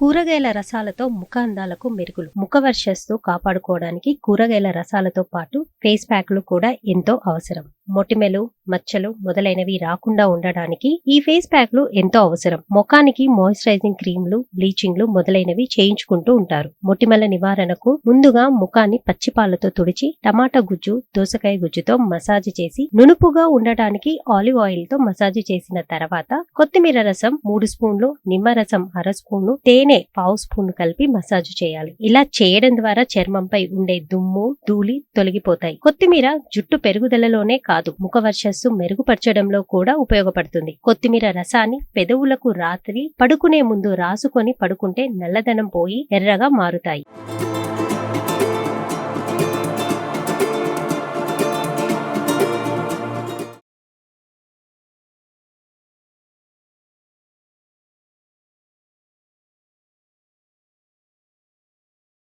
కూరగాయల రసాలతో ముఖ అందాలకు మెరుగులు. ముఖ వర్చస్సు కాపాడుకోవడానికి కూరగాయల రసాలతో పాటు ఫేస్ ప్యాక్లు కూడా ఎంతో అవసరం. మొటిమలు, మచ్చలు మొదలైనవి రాకుండా ఉండడానికి ఈ ఫేస్ ప్యాక్లు ఎంతో అవసరం. ముఖానికి మాయిశ్చరైజింగ్ క్రీమ్లు, బ్లీచింగ్లు మొదలైనవి చేయించుకుంటూ ఉంటారు. మొటిమల నివారణకు ముందుగా ముఖాన్ని పచ్చిపాలతో తుడిచి టమాటా గుజ్జు, దోసకాయ గుజ్జుతో మసాజ్ చేసి నునుపుగా ఉండటానికి ఆలివ్ ఆయిల్ తో మసాజ్ చేసిన తర్వాత కొత్తిమీర రసం 3 స్పూన్లు, నిమ్మరసం 1/2 స్పూను, తేనె 1/2 స్పూన్ కలిపి మసాజ్ చేయాలి. ఇలా చేయడం ద్వారా చర్మంపై ఉండే దుమ్ము, ధూళి తొలగిపోతాయి. కొత్తిమీర జుట్టు పెరుగుదలలోనే కాదు, ముఖ వర్చస్సు మెరుగుపరచడంలో కూడా ఉపయోగపడుతుంది. కొత్తిమీర రసాన్ని పెదవులకు రాత్రి పడుకునే ముందు రాసుకొని పడుకుంటే నల్లదనం పోయి ఎర్రగా మారుతాయి.